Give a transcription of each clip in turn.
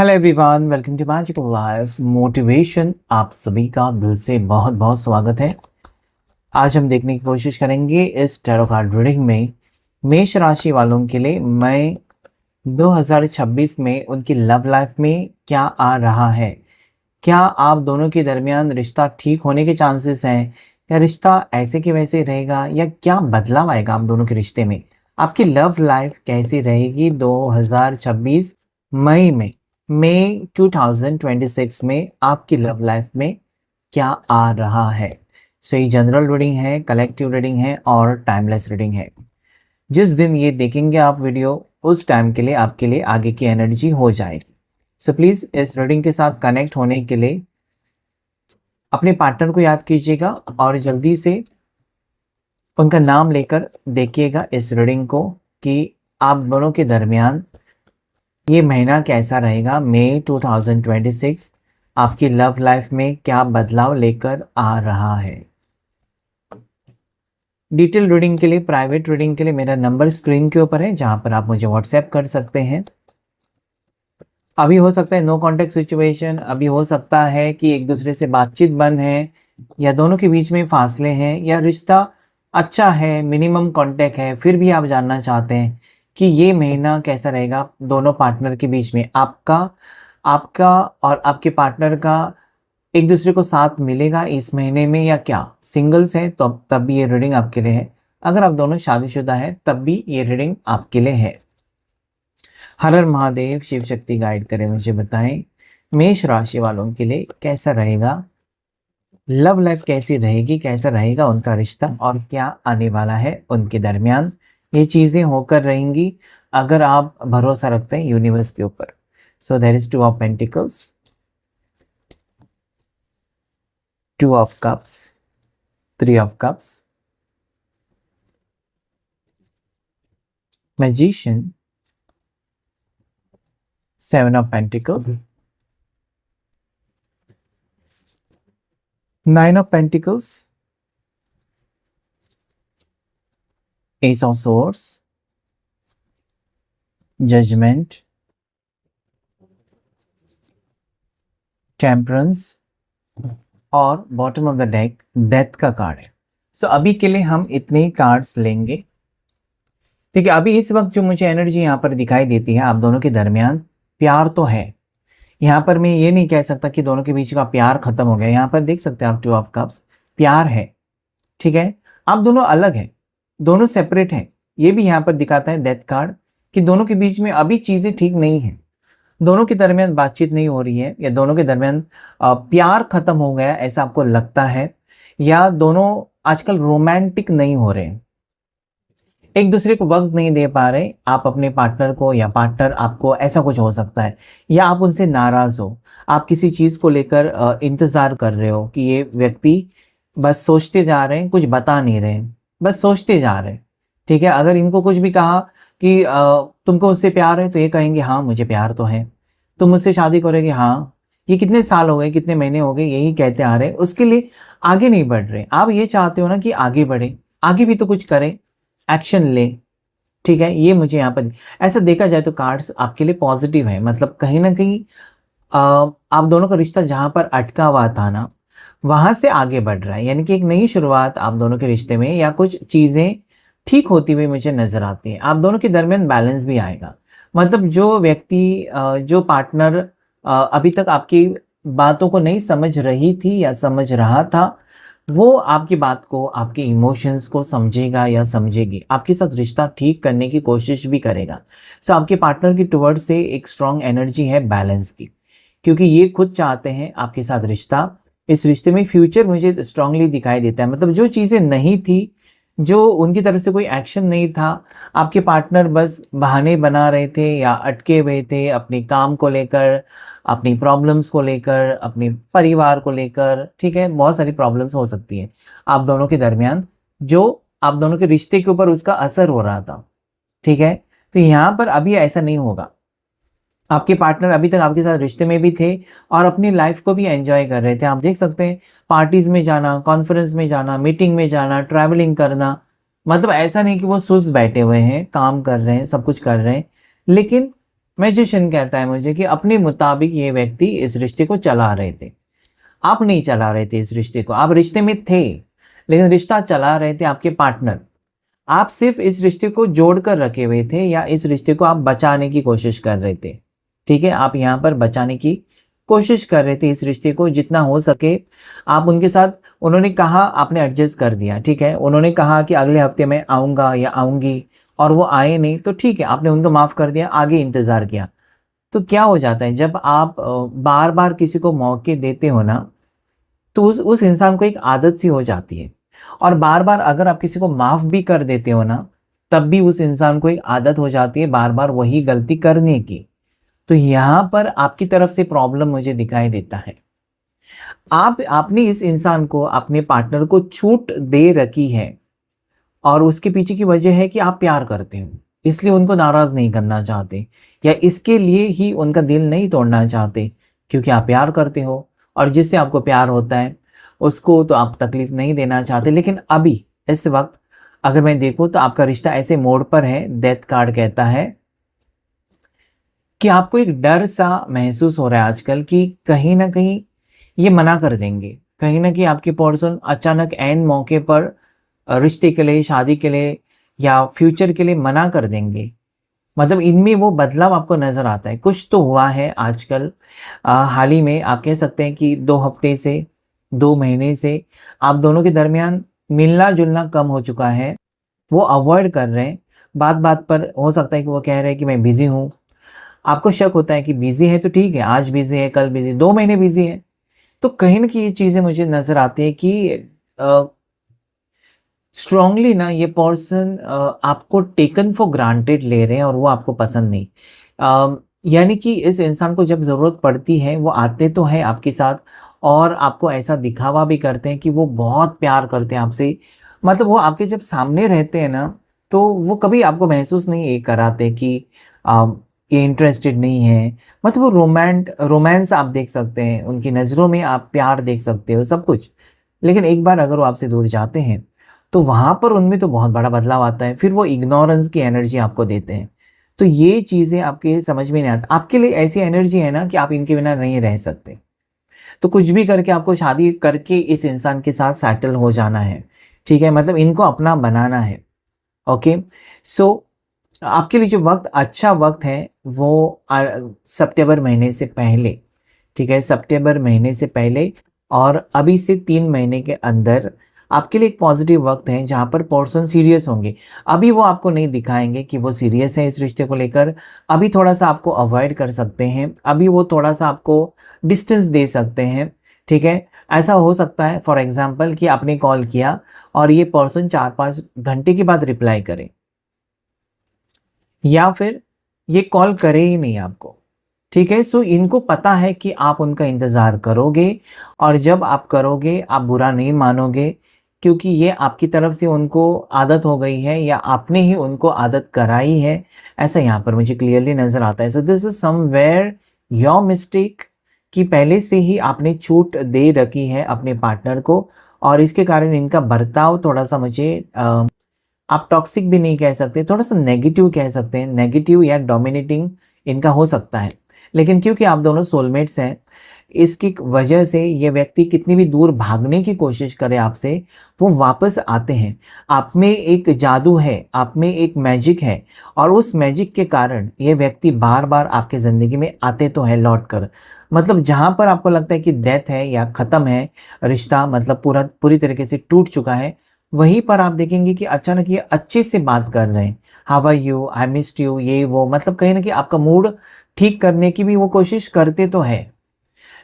Hello everyone, welcome to magical life motivation. आप सभी का दिल से बहुत बहुत स्वागत है। आज हम देखने की कोशिश करेंगे इस टैरो कार्ड रीडिंग में मेष राशि वालों के लिए मई 2026 में उनकी लव लाइफ में क्या आ रहा है। क्या आप दोनों के दरमियान रिश्ता ठीक होने के चांसेस हैं, या रिश्ता ऐसे के वैसे रहेगा, या क्या बदलाव आएगा आप दोनों के रिश्ते में। आपकी लव लाइफ कैसी रहेगी 2026 मई 2026 में आपकी लव लाइफ में क्या आ रहा है। सो ये जनरल रीडिंग है, कलेक्टिव रीडिंग है और टाइमलेस रीडिंग है। जिस दिन ये देखेंगे आप वीडियो, उस टाइम के लिए आपके लिए आगे की एनर्जी हो जाएगी। सो प्लीज़ इस रीडिंग के साथ कनेक्ट होने के लिए अपने पार्टनर को याद कीजिएगा और जल्दी से उनका नाम लेकर देखिएगा इस रीडिंग को कि आप दोनों के दरमियान ये महीना कैसा रहेगा। मई 2026 आपकी लव लाइफ में क्या बदलाव लेकर आ रहा है। डिटेल रीडिंग के लिए, प्राइवेट रीडिंग के लिए मेरा नंबर स्क्रीन के ऊपर है, जहां पर आप मुझे व्हाट्सएप कर सकते हैं। अभी हो सकता है नो कांटेक्ट सिचुएशन, अभी हो सकता है कि एक दूसरे से बातचीत बंद है, या दोनों के बीच में फासले हैं, या रिश्ता अच्छा है, मिनिमम कांटेक्ट है, फिर भी आप जानना चाहते हैं कि ये महीना कैसा रहेगा दोनों पार्टनर के बीच में। आपका आपका और आपके पार्टनर का एक दूसरे को साथ मिलेगा इस महीने में, या क्या सिंगल्स हैं तो तब भी ये रीडिंग आपके लिए है। अगर आप दोनों शादीशुदा हैं तब भी ये रीडिंग आपके लिए है। हर हर महादेव, शिव शक्ति गाइड करें, मुझे बताएं मेष राशि वालों के लिए कैसा रहेगा लव लाइफ, कैसी रहेगी, कैसा रहेगा उनका रिश्ता, और क्या आने वाला है उनके दरमियान। ये चीज़ें होकर रहेंगी अगर आप भरोसा रखते हैं यूनिवर्स के ऊपर। So there is 2 of pentacles, 2 of cups, 3 of cups, magician, 7 of pentacles, 9 of pentacles, ace of swords, judgement, temperance और bottom of the deck death का कार्ड है। सो अभी के लिए हम इतने ही कार्ड्स लेंगे। ठीक है, अभी इस वक्त जो मुझे एनर्जी यहाँ पर दिखाई देती है, आप दोनों के दरमियान प्यार तो है। यहाँ पर मैं ये नहीं कह सकता कि दोनों के बीच का प्यार खत्म हो गया। यहाँ पर देख सकते हैं आप 2 ऑफ कप्स, प्यार है। ठीक है, आप दोनों अलग हैं, दोनों सेपरेट हैं। ये भी यहाँ पर दिखाता है डेथ कार्ड कि दोनों के बीच में अभी चीज़ें ठीक नहीं हैं, दोनों के दरमियान बातचीत नहीं हो रही है, या दोनों के दरमियान प्यार खत्म हो गया ऐसा आपको लगता है, या दोनों आजकल रोमांटिक नहीं हो रहे, एक दूसरे को वक्त नहीं दे पा रहे, आप अपने पार्टनर को या पार्टनर आपको, ऐसा कुछ हो सकता है। या आप उनसे नाराज हो, आप किसी चीज़ को लेकर इंतज़ार कर रहे हो कि ये व्यक्ति बस सोचते जा रहे हैं, कुछ बता नहीं रहे, बस सोचते जा रहे हैं। ठीक है, अगर इनको कुछ भी कहा कि तुमको उससे प्यार है, तो ये कहेंगे हाँ मुझे प्यार तो है। तुम मुझसे शादी करोगे, हाँ। ये कितने साल हो गए, कितने महीने हो गए यही कहते आ रहे, उसके लिए आगे नहीं बढ़ रहे। आप ये चाहते हो ना कि आगे बढ़े, आगे भी तो कुछ करें, एक्शन ले। ठीक है, ये मुझे यहाँ पर ऐसा देखा जाए तो कार्ड्स आपके लिए पॉजिटिव है। मतलब कहीं ना कहीं आप दोनों का रिश्ता जहाँ पर अटका हुआ था ना, वहाँ से आगे बढ़ रहा है, यानी कि एक नई शुरुआत आप दोनों के रिश्ते में, या कुछ चीज़ें ठीक होती हुई मुझे नजर आती है। आप दोनों के दरमियान बैलेंस भी आएगा। मतलब जो व्यक्ति जो पार्टनर अभी तक आपकी बातों को नहीं समझ रही थी या समझ रहा था, वो आपकी बात को, आपके इमोशंस को समझेगा या समझेगी, आपके साथ रिश्ता ठीक करने की कोशिश भी करेगा। सो आपके पार्टनर की टुवर्ड्स से एक स्ट्रॉन्ग एनर्जी है बैलेंस की, क्योंकि ये खुद चाहते हैं आपके साथ रिश्ता। इस रिश्ते में फ्यूचर मुझे स्ट्रांगली दिखाई देता है। मतलब जो चीज़ें नहीं थी, जो उनकी तरफ से कोई एक्शन नहीं था, आपके पार्टनर बस बहाने बना रहे थे या अटके हुए थे अपने काम को लेकर, अपनी प्रॉब्लम्स को लेकर, अपने परिवार को लेकर। ठीक है, बहुत सारी प्रॉब्लम्स हो सकती है आप दोनों के दरमियान, जो आप दोनों के रिश्ते के ऊपर उसका असर हो रहा था। ठीक है, तो यहाँ पर अभी ऐसा नहीं होगा। आपके पार्टनर अभी तक आपके साथ रिश्ते में भी थे और अपनी लाइफ को भी एंजॉय कर रहे थे। आप देख सकते हैं पार्टीज में जाना, कॉन्फ्रेंस में जाना, मीटिंग में जाना, ट्रैवलिंग करना। मतलब ऐसा नहीं कि वो सुस्त बैठे हुए हैं, काम कर रहे हैं, सब कुछ कर रहे हैं, लेकिन मैजिशियन कहता है मुझे कि अपने मुताबिक ये व्यक्ति इस रिश्ते को चला रहे थे। आप नहीं चला रहे थे इस रिश्ते को, आप रिश्ते में थे लेकिन रिश्ता चला रहे थे आपके पार्टनर। आप सिर्फ इस रिश्ते को जोड़ कर रखे हुए थे या इस रिश्ते को आप बचाने की कोशिश कर रहे थे। ठीक है, आप यहाँ पर बचाने की कोशिश कर रहे थे इस रिश्ते को जितना हो सके। आप उनके साथ, उन्होंने कहा, आपने एडजस्ट कर दिया। ठीक है, उन्होंने कहा कि अगले हफ्ते मैं आऊँगा या आऊँगी और वो आए नहीं, तो ठीक है, आपने उनको माफ़ कर दिया, आगे इंतज़ार किया। तो क्या हो जाता है जब आप बार बार किसी को मौके देते हो ना, तो उस इंसान को एक आदत सी हो जाती है। और बार बार अगर आप किसी को माफ़ भी कर देते हो ना, तब भी उस इंसान को एक आदत हो जाती है बार बार वही गलती करने की। तो यहाँ पर आपकी तरफ से प्रॉब्लम मुझे दिखाई देता है। आपने इस इंसान को, अपने पार्टनर को छूट दे रखी है और उसके पीछे की वजह है कि आप प्यार करते हो, इसलिए उनको नाराज़ नहीं करना चाहते, या इसके लिए ही उनका दिल नहीं तोड़ना चाहते क्योंकि आप प्यार करते हो और जिससे आपको प्यार होता है उसको तो आप तकलीफ़ नहीं देना चाहते। लेकिन अभी इस वक्त अगर मैं देखूँ तो आपका रिश्ता ऐसे मोड़ पर है, डेथ कार्ड कहता है कि आपको एक डर सा महसूस हो रहा है आजकल कि कहीं ना कहीं ये मना कर देंगे, कहीं ना कहीं आपके पर्सन अचानक ऐन मौके पर रिश्ते के लिए, शादी के लिए या फ्यूचर के लिए मना कर देंगे। मतलब इनमें वो बदलाव आपको नज़र आता है, कुछ तो हुआ है आजकल। हाल ही में आप कह सकते हैं कि 2 हफ्ते से, 2 महीने से आप दोनों के दरमियान मिलना जुलना कम हो चुका है। वो अवॉइड कर रहे हैं, बात बात पर हो सकता है कि वो कह रहे हैं कि मैं बिज़ी हूँ। आपको शक होता है कि बिज़ी है तो ठीक है, आज बिज़ी है, कल बिज़ी, 2 महीने बिज़ी है। तो कहीं न कहीं ये चीज़ें मुझे नज़र आती है कि स्ट्रांगली ना ये पर्सन आपको टेकन फॉर ग्रांटेड ले रहे हैं और वो आपको पसंद नहीं। यानी कि इस इंसान को जब ज़रूरत पड़ती है वो आते तो हैं आपके साथ और आपको ऐसा दिखावा भी करते हैं कि वो बहुत प्यार करते हैं आपसे। मतलब वो आपके जब सामने रहते हैं ना, तो वो कभी आपको महसूस नहीं ये कराते कि ये इंटरेस्टेड नहीं है। मतलब वो रोमांस आप देख सकते हैं, उनकी नज़रों में आप प्यार देख सकते हो, सब कुछ। लेकिन एक बार अगर वो आपसे दूर जाते हैं तो वहाँ पर उनमें तो बहुत बड़ा बदलाव आता है, फिर वो इग्नोरेंस की एनर्जी आपको देते हैं। तो ये चीज़ें आपके समझ में नहीं आती, आपके लिए ऐसी एनर्जी है ना कि आप इनके बिना नहीं रह सकते। तो कुछ भी करके आपको शादी करके इस इंसान के साथ सेटल हो जाना है। ठीक है, मतलब इनको अपना बनाना है। ओके, सो आपके लिए जो वक्त अच्छा वक्त है वो सितंबर महीने से पहले। ठीक है, सितंबर महीने से पहले और अभी से 3 महीने के अंदर आपके लिए एक पॉजिटिव वक्त है जहाँ पर पर्सन सीरियस होंगे। अभी वो आपको नहीं दिखाएंगे कि वो सीरियस है इस रिश्ते को लेकर, अभी थोड़ा सा आपको अवॉइड कर सकते हैं, अभी वो थोड़ा सा आपको डिस्टेंस दे सकते हैं। ठीक है, ऐसा हो सकता है फॉर एग्जांपल कि आपने कॉल किया और ये पर्सन 4-5 घंटे के बाद रिप्लाई करे, या फिर ये कॉल करे ही नहीं आपको। ठीक है, सो इनको पता है कि आप उनका इंतज़ार करोगे और जब आप करोगे आप बुरा नहीं मानोगे, क्योंकि ये आपकी तरफ से उनको आदत हो गई है या आपने ही उनको आदत कराई है, ऐसा यहाँ पर मुझे क्लियरली नज़र आता है। So this is somewhere your mistake कि पहले से ही आपने छूट दे रखी है अपने पार्टनर को और इसके कारण इनका बर्ताव थोड़ा सा मुझे आप टॉक्सिक भी नहीं कह सकते, थोड़ा सा नेगेटिव कह सकते हैं, नेगेटिव या डोमिनेटिंग इनका हो सकता है। लेकिन क्योंकि आप दोनों सोलमेट्स हैं, इसकी वजह से ये व्यक्ति कितनी भी दूर भागने की कोशिश करे आपसे, वो वापस आते हैं। आप में एक जादू है, आप में एक मैजिक है और उस मैजिक के कारण ये व्यक्ति बार बार आपके ज़िंदगी में आते तो हैं लौट कर। मतलब जहाँ पर आपको लगता है कि डेथ है या ख़त्म है रिश्ता, मतलब पूरी तरीके से टूट चुका है, वहीं पर आप देखेंगे कि अचानक ये अच्छे से बात कर रहे हैं, how are you, I missed you, ये वो, मतलब कहीं ना कहीं आपका मूड ठीक करने की भी वो कोशिश करते तो है।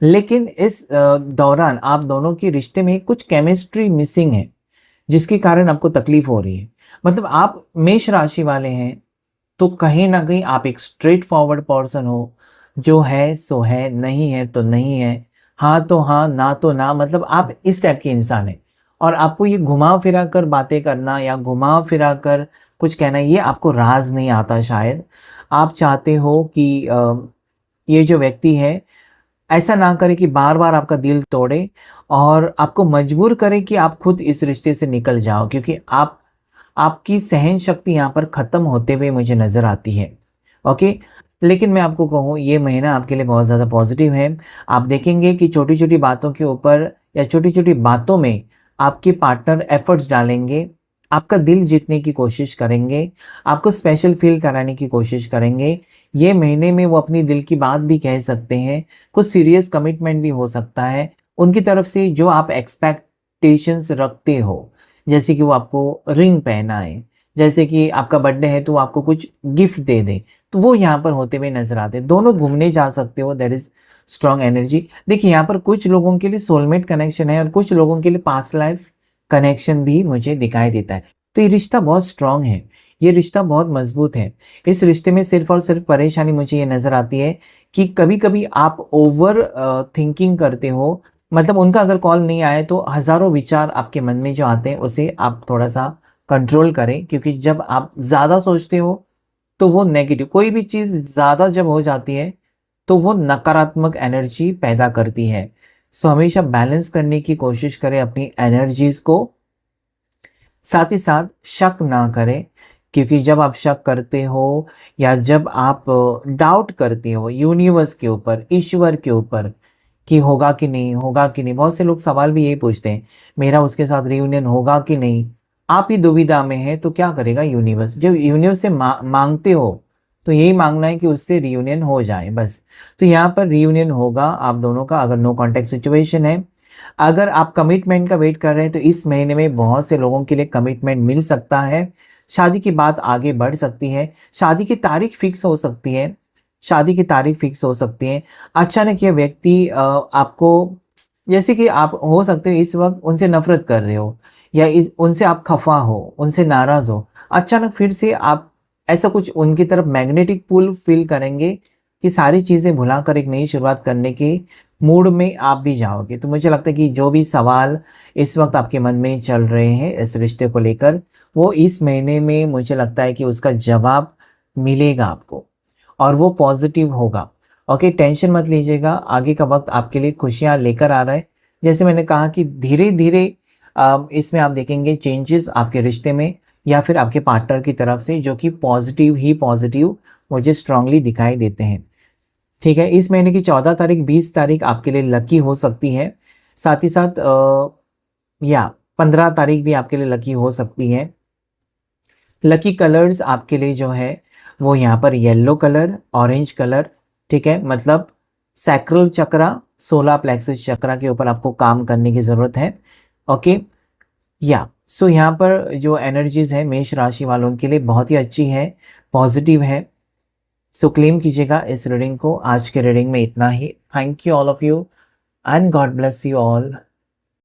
लेकिन इस दौरान आप दोनों के रिश्ते में कुछ केमिस्ट्री मिसिंग है जिसके कारण आपको तकलीफ हो रही है। मतलब आप मेष राशि वाले हैं तो कहीं ना कहीं आप एक स्ट्रेट फॉरवर्ड पर्सन हो, जो है सो है, नहीं है तो नहीं है, हाँ तो हाँ, ना तो ना, मतलब आप इस टाइप के इंसान हैं। और आपको ये घुमा फिरा कर बातें करना या घुमा फिरा कर कुछ कहना, ये आपको राज नहीं आता शायद। आप चाहते हो कि ये जो व्यक्ति है ऐसा ना करे कि बार बार आपका दिल तोड़े और आपको मजबूर करे कि आप खुद इस रिश्ते से निकल जाओ, क्योंकि आपकी सहन शक्ति यहाँ पर ख़त्म होते हुए मुझे नज़र आती है। ओके, लेकिन मैं आपको कहूँ ये महीना आपके लिए बहुत ज़्यादा पॉजिटिव है। आप देखेंगे कि छोटी छोटी बातों के ऊपर या छोटी छोटी बातों में आपके पार्टनर एफर्ट्स डालेंगे, आपका दिल जीतने की कोशिश करेंगे, आपको स्पेशल फील कराने की कोशिश करेंगे। ये महीने में वो अपनी दिल की बात भी कह सकते हैं, कुछ सीरियस कमिटमेंट भी हो सकता है उनकी तरफ से जो आप एक्सपेक्टेशंस रखते हो, जैसे कि वो आपको रिंग पहनाए, जैसे कि आपका बर्थडे है तो वो आपको कुछ गिफ्ट दे दे, तो वो यहाँ पर होते हुए नजर आते हैं। दोनों घूमने जा सकते हो, देयर इज स्ट्रॉन्ग एनर्जी। देखिए यहाँ पर कुछ लोगों के लिए सोलमेट कनेक्शन है और कुछ लोगों के लिए पास्ट लाइफ कनेक्शन भी मुझे दिखाई देता है। तो ये रिश्ता बहुत स्ट्रांग है, ये रिश्ता बहुत मजबूत है। इस रिश्ते में सिर्फ और सिर्फ परेशानी मुझे ये नज़र आती है कि कभी कभी आप ओवर थिंकिंग करते हो, मतलब उनका अगर कॉल नहीं आए तो हज़ारों विचार आपके मन में जो आते हैं उसे आप थोड़ा सा कंट्रोल करें, क्योंकि जब आप ज़्यादा सोचते हो तो वो नेगेटिव, कोई भी चीज़ ज़्यादा जब हो जाती है तो वो नकारात्मक एनर्जी पैदा करती है। सो हमेशा बैलेंस करने की कोशिश करें अपनी एनर्जीज को, साथ ही साथ शक ना करें, क्योंकि जब आप शक करते हो या जब आप डाउट करते हो यूनिवर्स के ऊपर, ईश्वर के ऊपर कि होगा कि नहीं, होगा कि नहीं, बहुत से लोग सवाल भी यही पूछते हैं मेरा उसके साथ रियूनियन होगा कि नहीं। आप ही दुविधा में हैं तो क्या करेगा यूनिवर्स? जब यूनिवर्स से मांगते हो तो यही मांगना है कि उससे रियूनियन हो जाए बस। तो यहाँ पर रियूनियन होगा आप दोनों का, अगर नो कॉन्टेक्ट सिचुएशन है। अगर आप कमिटमेंट का वेट कर रहे हैं तो इस महीने में बहुत से लोगों के लिए कमिटमेंट मिल सकता है, शादी की बात आगे बढ़ सकती है, शादी की तारीख फिक्स हो सकती है, शादी की तारीख फिक्स हो सकती है। अचानक ये व्यक्ति आपको, जैसे कि आप हो सकते हो इस वक्त उनसे नफरत कर रहे हो या उनसे आप खफा हो, उनसे नाराज हो, अचानक फिर से आप ऐसा कुछ उनकी तरफ मैग्नेटिक पुल फील करेंगे कि सारी चीज़ें भुलाकर एक नई शुरुआत करने के मूड में आप भी जाओगे। तो मुझे लगता है कि जो भी सवाल इस वक्त आपके मन में चल रहे हैं इस रिश्ते को लेकर, वो इस महीने में मुझे लगता है कि उसका जवाब मिलेगा आपको और वो पॉजिटिव होगा। ओके, टेंशन मत लीजिएगा, आगे का वक्त आपके लिए खुशियाँ लेकर आ रहा है। जैसे मैंने कहा कि धीरे धीरे इसमें आप देखेंगे चेंजेस आपके रिश्ते में या फिर आपके पार्टनर की तरफ से, जो कि पॉजिटिव ही पॉजिटिव मुझे स्ट्रांगली दिखाई देते हैं। ठीक है, इस महीने की 14 तारीख 20 तारीख आपके लिए लकी हो सकती है, साथ ही साथ या 15 तारीख भी आपके लिए लकी हो सकती है। लकी कलर्स आपके लिए जो है वो यहाँ पर येलो कलर, ऑरेंज कलर, ठीक है, मतलब सैक्रल चक्रा, सोलर प्लेक्सस चक्रा के ऊपर आपको काम करने की ज़रूरत है। ओके, या सो यहाँ पर जो एनर्जीज है मेष राशि वालों के लिए बहुत ही अच्छी है, पॉजिटिव है। सो क्लेम कीजिएगा इस रीडिंग को। आज के रीडिंग में इतना ही। Thank you all of you and God bless you all.